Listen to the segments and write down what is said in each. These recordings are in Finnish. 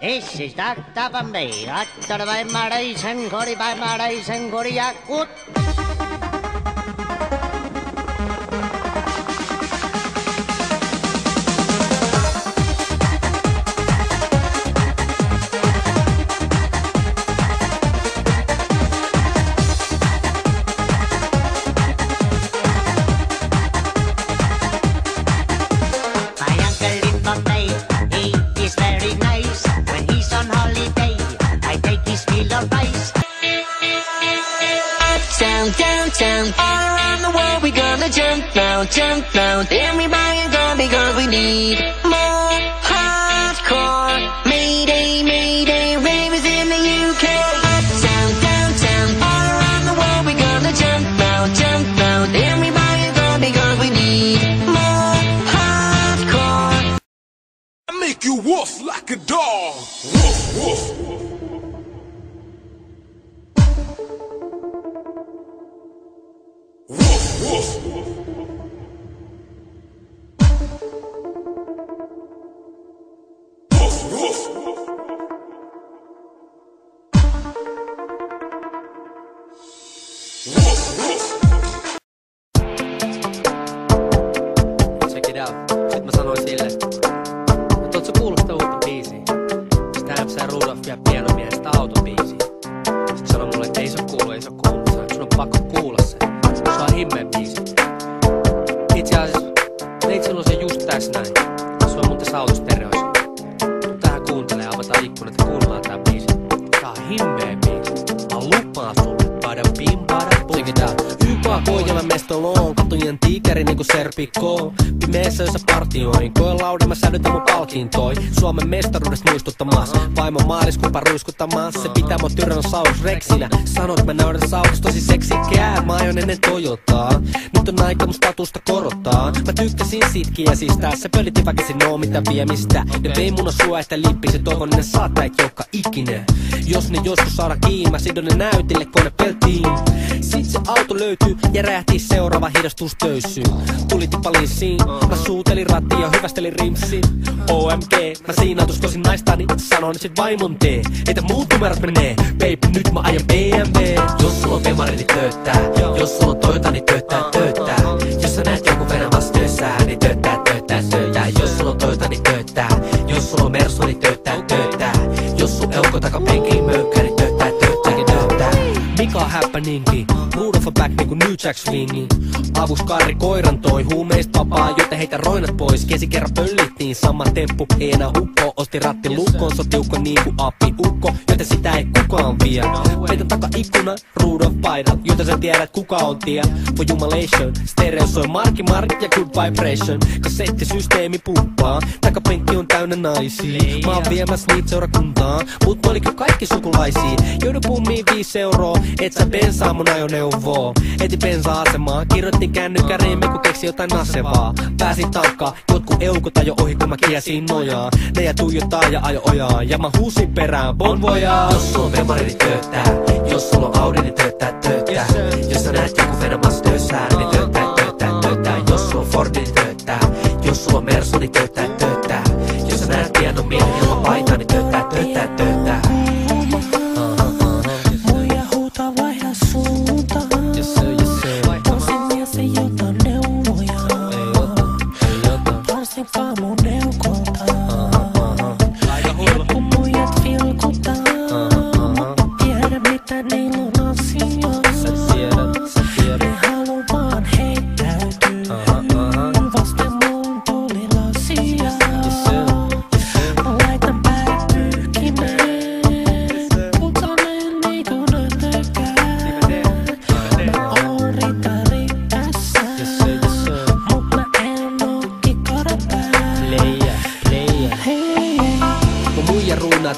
This is Dr. Bombay, Dr. by Malaysian Kori by Malaysian Korea Good. Downtown, all around the world we gonna jump now. Everybody gonna because we need more hardcore. Mayday, mayday, ravers in the UK. Uptown, downtown, all around the world we gonna jump now. Everybody gonna because we need more hardcore. I make you woof like a dog. Woof, woof. Woof, woof. Woof, woof. Woof, woof. Check it out. Sitten mä sanoin sille, että oot sä kuullut sitä uutta biisiä? Sitten hän Rudolf ja Pienomiehestä sitä autobiisiä. Sitten sanoi mulle, että ei se oo kuullut. Sanoin, sun on pakko kuulla se. Se on himmeen biisi. Itse asiassa, teit silloin se just tässä näin. Se on mun tässä autostereoissa. Tuu tähän kuuntelee, avataan ikkunat ja kuunnellaan tää biisi. Tää on himmeen biisi. Mä lupaan sulle. Bada bim, bada bum. Check it out. YK Koijalan mestoloon, katujen tiikeri niinku Serpikko. Pimeessä jossa partioin, koen lauden mä sädytän mun palkintoi. Suomen mestaruudesta muistuttamassa, vaimon maaliskupa ruiskuttamassa. Se pitää mut Tyrannosaurus Rexinä. Sanot mä naudan sautus tosi seksikää. Mä ajon ennen Toyotaa. Nyt on aika mun statusta korottaa. Mä tykkäsin sitkiäsistä, se pölitti väkisin oo mitä viemistä. Ne vei mun sua että lippi, se toivon ne saattaa et joka ikinen. Jos ne joskus saada kiinni, mä sidon ne näytille konepeltiin. Sit se auto löytyy ja rähti seuraava hidastus töyssyyn. Tuli tipalissiin, mä suutelin rattiin ja hyvästelin rimsiin. OMG, mä siinä tuskosin naistani, sanon sit vaimon tee. Eitä muut numerot menee, baby nyt mä ajan BMW. Jos sulla on Bemari, niin tööttää. Jos sulla on Toyota, niin tööttää. Jos sä näet joku venamas töössään, niin tööttää. Jos sulla on Toyota, niin tööttää. Jos sulla on Mersu, niin tööttää. Jos sun eukko takapenkiin möykkä, niin tööttää. Mika häppäninki, Rudolf on back niinku New Jack Swingi. Avus Karri koiran toi, huumeista vapaa, joten heitä roinat pois. Kesi kerran pöllittiin, sama temppu, ei enää uppo. Osti ratti lukkoon, se on tiukko niinku appi ukko, joten sitä ei kukaan vie. Peitä taka-ikkuna, Rudolf paidat, joten sä tiedät kuka on tie. For jumalation, stereo soi Mark ja good vibration. Kasettisysteemi pumppaa, takapenkki on täynnä naisia. Mä oon viemäs niitä seurakuntaa, mut oliko kaikki sukulaisia. Joudu pummiin 5 euroa, et sä bensaa mun ajoneuvoo. Eti bensa-asemaa, kirjoitin kännykkäriimme kun keksi jotain nasevaa. Pääsin tankkaan, jotkut eukot ajo ohi kun mä kiesin nojaa. Ne ja tuijottaa ja ajo ojaa, ja mä huusin perään bon voyage. Jos sulla on Bemari, niin tööttää. Jos sulla on Audi, niin tööttää. Jos sä näet joku venamas töössään, niin tööttää. Jos sulla on Ford, niin tööttää. Jos sulla on Mersu, niin tööttää. Jos sä näet pianon miehen ilman paitaa, niin tööttää.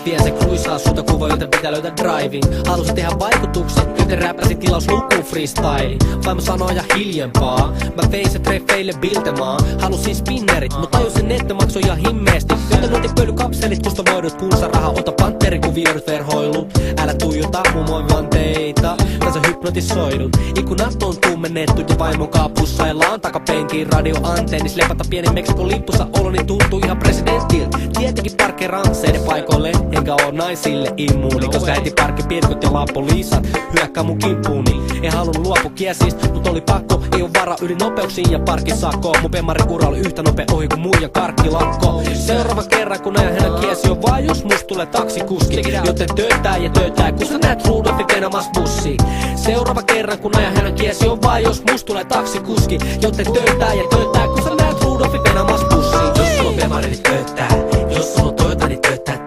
Tien se kruisaa sulta kuva, joten pitää löytää driving. Halusin tehdä vaikutuksen, joten räppäsin tilaus lukuun freestyle. Vaimo sanoi ja hiljempaa, mä vein se treffeille biltemaan. Halusin spinnerit, mut tajusin, että maksoi ihan himmeesti. Joten otin pöly kapselit kustomoidut, kunsaraha, ota pantterikuvioidut verhoilu. Älä tuijota mumoivanteita, tässä hypnotisoidut. Ikkunat on tummennettu ja vaimon kaapussaillaan takapenkiin radioanteennis. Lepata pieni Meksikon lippussa oloni tuntuu ihan presidentiltä. Tietenkin parkkeranseiden paikoille, enkä oo naisille immuuni. Koska äiti parkki pirkut ja laapoliisat hyökkää mun kimppuuni. En halunnut luopua kiesistä, mut oli pakko. Ei oo vara yli nopeuksiin ja parkkisakko. Mun pemmarin ura oli yhtä nopea ohi kuin muijan karkkilakko. Seuraavan kerran kun ajan hänen kiesi on vaan jos must tulee taksikuski. Joten töötää, kun sä näet Rudolfin venamas bussiin. Seuraava kerran kun ajan hänen kiesi on vaan jos must tulee taksikuski. Joten töötää, kun sä näet Rudolfin venamas bussiin. Jos sulla on pemari, niin tööttää. Jos sulla on Toyota, niin tööttää.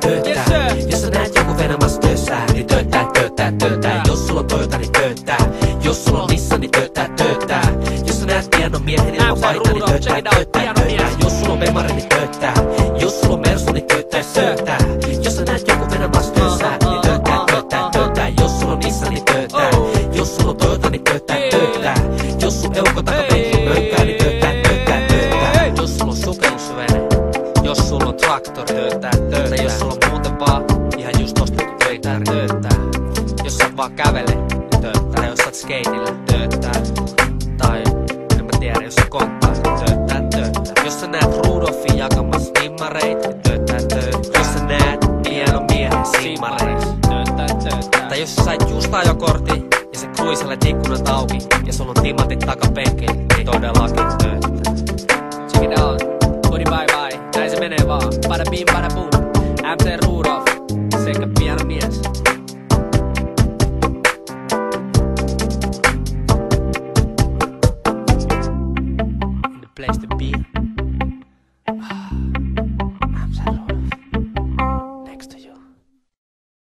Jos sä näet joku venamas töössää, niin tööttää. Jos sulla on Toyota, niin tööttää. Jos sulla on Nissan, niin tööttää. Jos sä näet pianon miehen ilman paita, niin tööttää. Jos sulla on pemari, niin tööttää. Jos sulla on Mersu, niin tööttää. Jos sä näet joku venamas töössää, niin tööttää. Jos sulla on Nissan, niin tööttää. Jos sulla on Toyota, niin tööttää. Jos sun eukko takapenkki mönkkää, niin tööttää. Jos sulla on sukellusvene, jos sulla on traktori, tööttää. Jos sulla on muuten vaan ihan just ostettu töitä, tööttää. Jos sä vaan kävele, niin tööttää. Tai jos sä oot skeitillä, tööttää. Tai en mä tiedä, jos sä konkkaat, niin tööttää. Jos sä näet Rudolfin jakamassa nimmareit, niin tööttää. Jos sä näet pianon miehen simmareit, tööttää. Tai jos sä sait just ajokortin ja sä kruiselet ikkunat auki ja sulla on timatit takapenkillä, niin todellakin tööttää. Check it out, body bye bye, näin se menee vaan. Bada bim bada boom, MC Rudolf sekä piano mies.